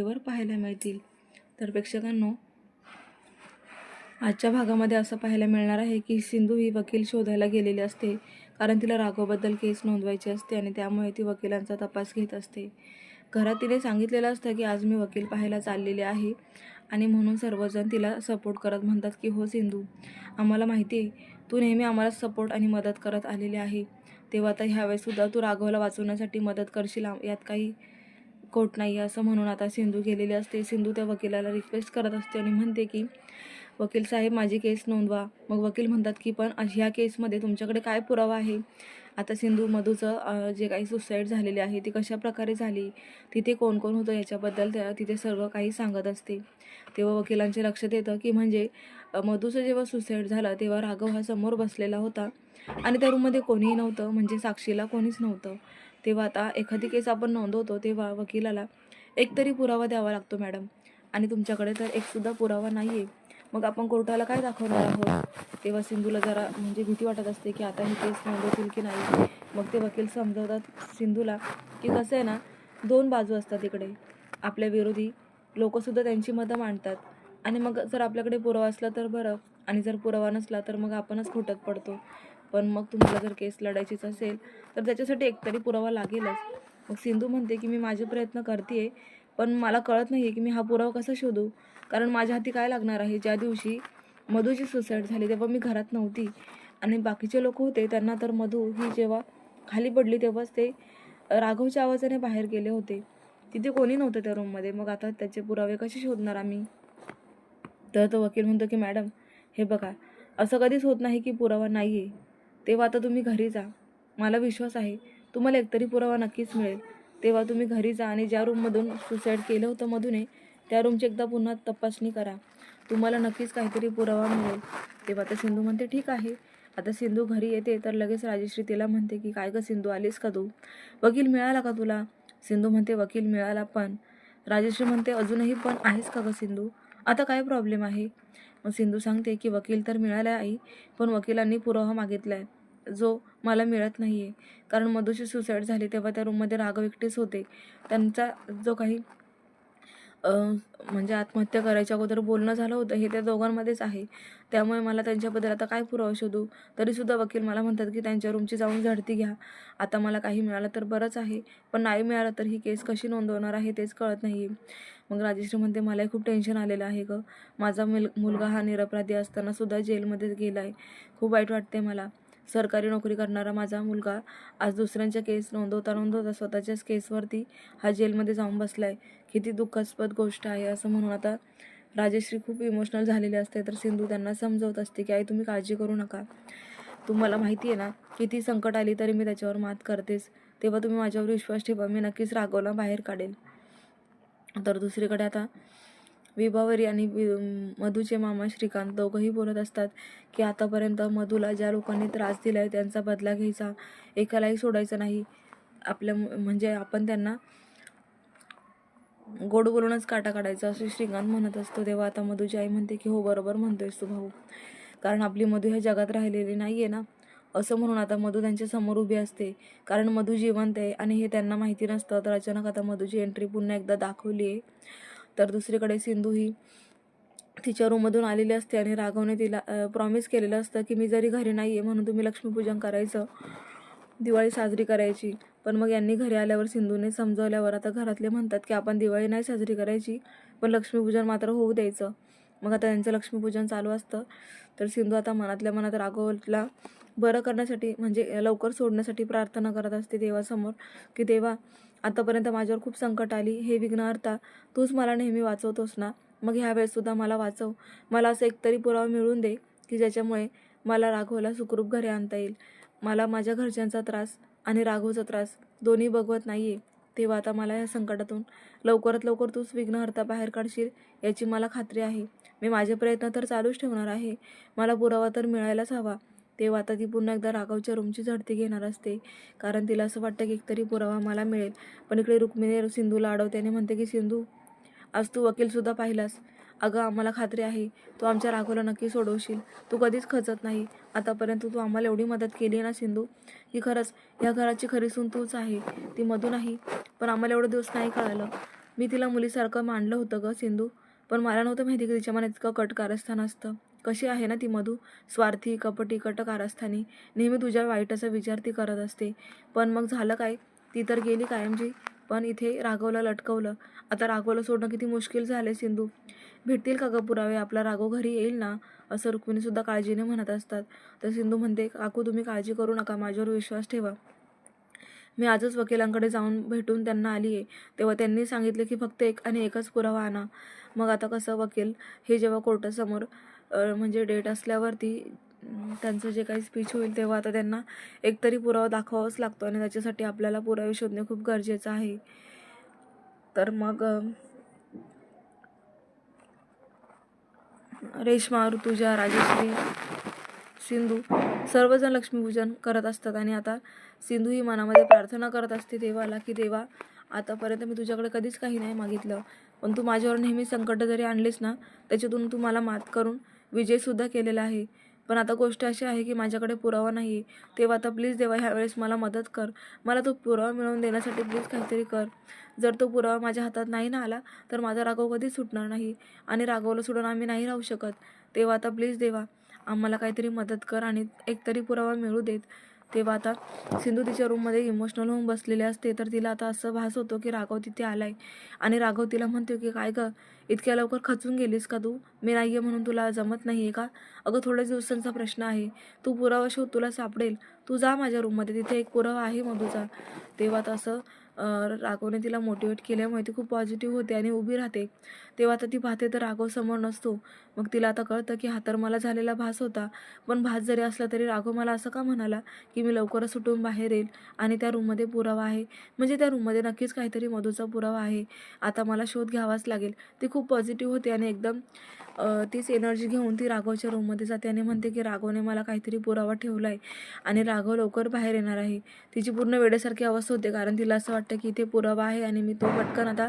वर पाहायला मिळतील. तर प्रेक्षकांनो, आजच्या भागामध्ये असं पाहायला मिळणार आहे की सिंधू ही वकील शोधायला गेलेली असते, कारण तिला राघवबद्दल केस नोंदवायची असते आणि त्यामुळे ती वकिलांचा तपास घेत असते. घरात तिने सांगितलेलं असतं की आज मी वकील पाहायला चाललेले आहे आणि म्हणून सर्वजण तिला सपोर्ट करत म्हणतात की हो सिंधू, आम्हाला माहिती आहे तू नेहमी आम्हाला सपोर्ट आणि मदत करत आलेली आहे. तेव्हा आता ह्यावेळेससुद्धा तू राघवला वाचवण्यासाठी मदत करशील, यात काही खोट नाही असं म्हणून आता सिंधू गेलेली असते. सिंधू त्या वकिलाला रिक्वेस्ट करत असते आणि म्हणते की वकील साहेब, माझी केस नोंदवा. मग वकील म्हणतात की पण ह्या केसमध्ये तुमच्याकडे काय पुरावा आहे? आता सिंधू मधूचं जे काही सुसाईड झालेली आहे ती कशा प्रकारे झाली, तिथे कोण कोण होतं याच्याबद्दल तिथे सर्व काही सांगत असते. तेव्हा वकिलांचे लक्षात येतं की म्हणजे मधूचं जेव्हा सुसाईड झालं तेव्हा राघव हा समोर बसलेला होता आणि त्या रूममध्ये कोणीही नव्हतं, म्हणजे साक्षीला कोणीच नव्हतं. तेव्हा आता एखादी केस आपण नोंदवतो तेव्हा वकिलाला एकतरी पुरावा द्यावा लागतो मॅडम, आणि तुमच्याकडे तर एकसुद्धा पुरावा नाही आहे. मग आपण कोर्टाला काय दाखवणार आहोत? तेव्हा सिंधूला जरा म्हणजे भीती वाटत असते की आता ही केस नोंदवतील की नाही. मग ते वकील समजवतात सिंधूला की कसं आहे ना, दोन बाजू असतात इकडे. आपल्या विरोधी लोकंसुद्धा त्यांची मतं मांडतात आणि मग जर आपल्याकडे पुरावा असला तर बरं, आणि जर पुरावा नसला तर मग आपणच खोटत पडतो. पण मग तुम्हाला जर केस लढायचीच असेल तर त्याच्यासाठी एकतरी पुरावा लागेलच. मग सिंधू म्हणते की मी माझे प्रयत्न करते, पण मला कळत नाही आहे की मी हा पुरावा कसा शोधू, कारण माझ्या हाती काय लागणार आहे? ज्या दिवशी मधूची सुसाईड झाली तेव्हा मी घरात नव्हती आणि बाकीचे लोक होते, त्यांना तर मधू ही जेव्हा खाली पडली तेव्हाच ते राघवच्या आवाजाने बाहेर गेले होते. तिथे कोणी नव्हतं त्या रूममध्ये. मग आता त्याचे पुरावे कसे शोधणार आम्ही? तर तो वकील म्हणतो की मॅडम, हे बघा, असं कधीच होत नाही की पुरावा नाही आहे. तेव्हा आता तुम्ही घरी जा, मला विश्वास आहे तुम्हाला एकतरी पुरावा नक्कीच मिळेल. तेव्हा तुम्ही घरी जा आणि ज्या रूममधून सुसाईड केलं होतं मधूने त्या रूमची एकदा पुन्हा तपासणी करा, तुम्हाला नक्कीच काहीतरी पुरावा मिळेल. तेव्हा आता सिंधू म्हणते ठीक आहे. आता सिंधू घरी येते तर लगेच राजश्री तिला म्हणते की काय गं सिंधू, आलीस का तू? वकील मिळाला का तुला? सिंधू म्हणते वकील मिळाला, पण राजश्री म्हणते अजूनही पण आहेस का गं सिंधू, आता काय प्रॉब्लेम आहे? मग सिंधू सांगते की वकील तर मिळाला आहे, पण वकिलांनी पुरावा मागितला आहे जो मला मिळत नाही आहे. कारण मधूची सुसाईड झाली तेव्हा त्या रूममध्ये राघव एकटेच होते. त्यांचा जो काही म्हणजे आत्महत्या करायच्या अगोदर बोलणं झालं होतं हे त्या दोघांमध्येच आहे. त्यामुळे मला त्यांच्याबद्दल आता काय पुरावा शोधू? तरीसुद्धा वकील मला म्हणतात की त्यांच्या रूमची जाऊन झडती घ्या. आता मला काही मिळालं तर बरंच आहे, पण नाही मिळालं तर ही केस कशी नोंदवणार आहे तेच कळत नाही आहे. मग राजश्री म्हणते मलाही खूप टेन्शन आलेलं आहे गं. माझा मुलगा हा निरपराधी असतानासुद्धा जेलमध्येच गेला आहे. खूप वाईट वाटते मला. सरकारी नोकरी करणारा माझा मुलगा आज दुसऱ्यांच्या केस नोंदवता स्वतःच्याच केसवरती हा जेलमध्ये जाऊन बसला आहे. किती दुःखास्पद गोष्ट आहे असं म्हणून आता राजश्री खूप इमोशनल झालेली असते. तर सिंधू त्यांना समजवत असते की आई तुम्ही काळजी करू नका, तुम्हाला माहिती आहे ना किती संकट आली तरी मी त्याच्यावर मात करतेच. तेव्हा तुम्ही माझ्यावर विश्वास ठेवा, मी नक्कीच राघवला बाहेर काढेल. तर दुसरीकडे आता विभावरी आणि मधूचे मामा श्रीकांत दोघंही बोलत असतात की आतापर्यंत मधूला ज्या लोकांनी त्रास दिला आहे त्यांचा बदला घ्यायचा, एकालाही सोडायचं नाही. आपल्या म्हणजे आपण त्यांना गोड बोलूनच काटा काढायचा असे श्रीकांत म्हणत असतो. तेव्हा आता मधूची आई म्हणते की हो बरोबर म्हणतोयस तू भाऊ, कारण आपली मधू ह्या जगात राहिलेली नाही आहे ना. असं म्हणून आता मधू त्यांच्या समोर उभी असते, कारण मधू जिवंत आहे आणि हे त्यांना माहिती नसतं. तर अचानक आता मधूची एंट्री पुन्हा एकदा दाखवली आहे. तर दुसरीकडे सिंधू ही तिच्या रूममधून आलेली असते आणि राघवने तिला प्रॉमिस केलेलं असतं की मी जरी घरी नाही आहे म्हणून तुम्ही लक्ष्मीपूजन करायचं, दिवाळी साजरी करायची. पण मग यांनी घरी आल्यावर सिंधूने समजवल्यावर आता घरातले म्हणतात की आपण दिवाळी नाही साजरी करायची, पण लक्ष्मीपूजन मात्र होऊ द्यायचं. मग आता त्यांचं लक्ष्मीपूजन चालू असतं. तर सिंधू आता मनातल्या मनात राघवला बरं करण्यासाठी म्हणजे लवकर सोडण्यासाठी प्रार्थना करत असते देवासमोर की देवा, आतापर्यंत माझ्यावर खूप संकट आली, हे विघ्नहर्ता तूच मला नेहमी वाचवतोस ना, मग ह्यावेळेससुद्धा मला वाचव. मला असं एकतरी पुरावा मिळून दे की ज्याच्यामुळे मला राघवला सुखरूप घरी आणता येईल. मला माझ्या घरच्यांचा त्रास आणि राघवचा त्रास दोन्ही बघवत नाही आहे. तेव्हा आता मला या संकटातून लवकरात लवकर तूच विघ्नहर्ता बाहेर काढशील याची मला खात्री आहे. मी माझे प्रयत्न तर चालूच ठेवणार आहे, मला पुरावा तर मिळायलाच हवा. तेव्हा आता ती पुन्हा एकदा राघवच्या रूमची झडती घेणार असते, कारण तिला असं वाटतं की एकतरी पुरावा मला मिळेल. पण इकडे रुक्मिणी सिंधूला अडवते आणि म्हणते की सिंधू, आज तू वकीलसुद्धा पाहिलास. अगं आम्हाला खात्री आहे तू आमच्या राघवला नक्की सोडवशील, तू कधीच खचत नाही. आतापर्यंत तू आम्हाला एवढी मदत केली ना सिंधू, की खरंच ह्या घराची खरी सून तूच आहे, ती मधू नाही. पण आम्हाला एवढे दिवस नाही कळालं. मी तिला मुलीसारखं मानलं होतं ग सिंधू, पण मला नव्हतं माहिती की तिच्या मनात इतकं कट कारस्थान असतं. कशी आहे ना ती मधू, स्वार्थी, कपटी, कट कारस्थानी. नेहमी तुझ्या वाईटाचा विचार ती करत असते. पण मग झालं काय, ती तर गेली कायमची. पण इथे राघवला लटकवलं. आता राघवला सोडणं किती मुश्किल झाले सिंधू. भेटतील का ग पुरावे, आपला राघव घरी येईल ना, असं रुक्मिणीसुद्धा काळजीने म्हणत असतात. तर सिंधू म्हणते, काकू तुम्ही काळजी करू नका, माझ्यावर विश्वास ठेवा. मी आजच वकिलांकडे जाऊन भेटून त्यांना आली आहे. तेव्हा त्यांनी सांगितले की फक्त एक आणि एकच पुरावा आणा. मग आता कसं वकील हे जेव्हा कोर्टासमोर म्हणजे डेट असल्यावरती त्यांचं जे काही स्पीच होईल तेव्हा आता त्यांना एकतरी पुरावा दाखवावाच लागतो आणि त्याच्यासाठी आपल्याला पुरावे शोधणे खूप गरजेचं आहे. तर मग रेश्मा, ऋतुजा, राजश्री, सिंधू सर्वजण लक्ष्मीपूजन करत असतात आणि आता सिंधू ही मनामध्ये प्रार्थना करत असते देवाला की देवा, आतापर्यंत मी तुझ्याकडे कधीच काही नाही मागितलं, पण तू माझ्यावर नेहमी संकट जरी आणलीस ना, त्याच्यातून तू मला मात करून विजयसुद्धा केलेला आहे. पण आता गोष्ट अशी आहे की माझ्याकडे पुरावा नाही आहे. तेव्हा आता प्लीज देवा ह्यावेळेस मला मदत कर. मला तो पुरावा मिळवून देण्यासाठी प्लीज काहीतरी कर. जर तो पुरावा माझ्या हातात नाही ना आला तर माझा राघव कधीच सुटणार नाही आणि राघवला सोडून आम्ही नाही राहू शकत. तेव्हा आता प्लीज देवा आम्हाला काहीतरी मदत कर आणि एकतरी पुरावा मिळू देत. तेव्हा आता सिंधू तिच्या रूममध्ये इमोशनल होऊन बसलेले असते. तर तिला आता असं भास होतो की राघव तिथे आलाय आणि राघव तिला म्हणतो की काय ग, इतक्या लवकर खचून गेलीस का तू? मी नाही आहे म्हणून तुला जमत नाही आहे का? अगं थोड्याच दिवसांचा प्रश्न आहे, तू पुरावा शोध, तुला सापडेल. तू जा माझ्या रूममध्ये, तिथे एक पुरावा आहे मधूचा. तेव्हा तसं राघवने तिला मोटिवेट केल्यामुळे ती खूप पॉझिटिव्ह होते आणि उभी राहते. तेव्हा आता ती पाहते तर राघव समोर नसतो. मग तिला आता कळतं की हा तर मला झालेला भास होता, पण भास जरी असला तरी राघव मला असं का म्हणाला की मी लवकरच सुटून बाहेर येईल आणि त्या रूममध्ये पुरावा आहे, म्हणजे त्या रूममध्ये नक्कीच काहीतरी मधूचा पुरावा आहे. आता मला शोध घ्यावाच लागेल. ती खूप पॉझिटिव्ह होते आणि एकदम तीच एनर्जी घेऊन ती राघवच्या रूममध्ये जाते आणि म्हणते की राघवने मला काहीतरी पुरावा ठेवला आहे आणि राघव लवकर बाहेर येणार आहे. तिची पूर्ण वेड्यासारखी अवस्था होते, कारण तिला असं वाटतं की इथे पुरावा आहे आणि मी तो पटकन आता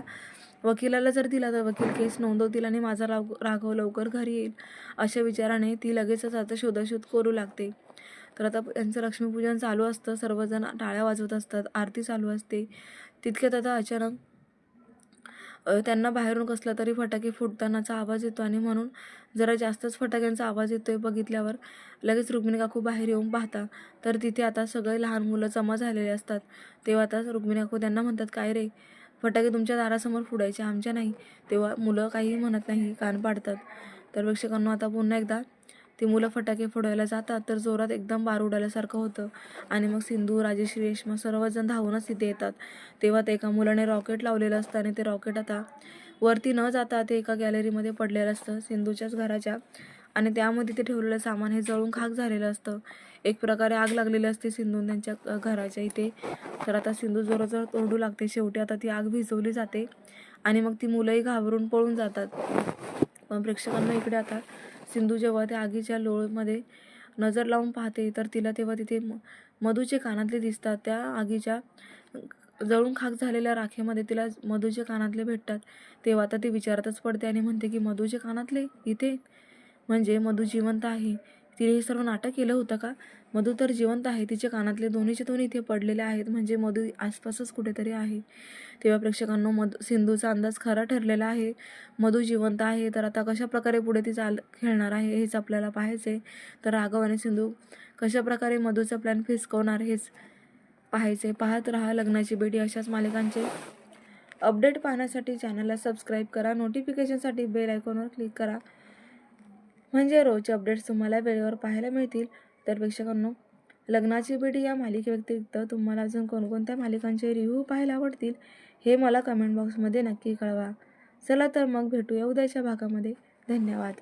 वकिलाला जर दिला तर वकील केस नोंदवतील आणि माझा राघव लवकर घरी येईल. अशा विचाराने ती लगेचच आता शोधाशोध करू लागते. तर आता त्यांचं लक्ष्मीपूजन चालू असतं, सर्वजण टाळ्या वाजवत असतात, आरती चालू असते. तितक्यात आता अचानक त्यांना बाहेरून कसला तरी फटाके फुटतानाचा आवाज येतो आणि म्हणून जरा जास्तच फटाक्यांचा आवाज येतोय बघितल्यावर लगेच रुक्मिणी काकू बाहेर येऊन पाहता तर तिथे आता सगळे लहान मुलं जमा झालेले असतात. तेव्हा आता रुक्मिणी काकू त्यांना म्हणतात, काय रे, फटाके तुमच्या दारासमोर फोडायचे, आमच्या नाही. तेव्हा मुलं काही म्हणत नाही, कान पाडतात. तर प्रेक्षकांना आता पुन्हा एकदा ती मुलं फटाके फोडायला जातात तर जोरात एकदम बारूद आल्यासारखं होतं आणि मग सिंधू, राजश्री, रेश्मा सर्वजण धावूनच तिथे येतात. तेव्हा ते एका मुलाने रॉकेट लावलेलं असतं आणि ते रॉकेट आता वरती न जाता ते एका गॅलरीमध्ये पडलेलं असतं सिंधूच्याच घराच्या आणि त्यामध्ये ते ठेवलेलं सामान हे जळून खाक झालेलं असतं. एक प्रकारे आग लागलेली असते सिंधू त्यांच्या घराच्या इथे. तर आता सिंधू जोराजोरात ओरडू लागते. शेवटी आता ती आग भिजवली जाते आणि मग ती मुलंही घाबरून पळून जातात. पण प्रेक्षकांना इकडे आता सिंधू जेव्हा त्या आगीच्या लोळमध्ये नजर लावून पाहते तर तिला तेव्हा तिथे मधूचे कानातले दिसतात. त्या आगीच्या जळून खाक झालेल्या राखेमध्ये तिला मधूचे कानातले भेटतात. तेव्हा आता ती विचारातच पडते आणि म्हणते की मधूचे कानातले इथे, म्हणजे मधू जिवंत आहे. तिने हे सर्व नाटक केलं होतं का? मधू तर जिवंत आहे, तिचे कानातले दोन्हीचे दोन्ही इथे पडलेले आहेत, म्हणजे मधू आसपासच कुठेतरी आहे. तेव्हा प्रेक्षकांनो सिंधूचा अंदाज खरा ठरलेला आहे. मधू जिवंत आहे. तर आता कशा प्रकारे पुढे ती खेळणार आहे हेच आपल्याला पाहायचे. तर राघव आणि सिंधू कशा प्रकारे मधूचा प्लॅन फिसकवणार हेच पाहायचे. पाहत राहा लग्नाची बेडी. अशाच मालिकांचे अपडेट पाहण्यासाठी चॅनलला सबस्क्राईब करा. नोटिफिकेशनसाठी बेल आयकॉनवर क्लिक करा, म्हणजे रोजचे अपडेट्स तुम्हाला वेळेवर पाहायला मिळतील. तर प्रेक्षकांनो, लग्नाची बेडी या मालिकेव्यतिरिक्त तुम्हाला अजून कोणकोणत्या मालिकांचे रिव्ह्यू पाहायला आवडतील हे मला कमेंट बॉक्समध्ये नक्की कळवा. चला तर मग भेटूया उद्याच्या भागामध्ये. धन्यवाद.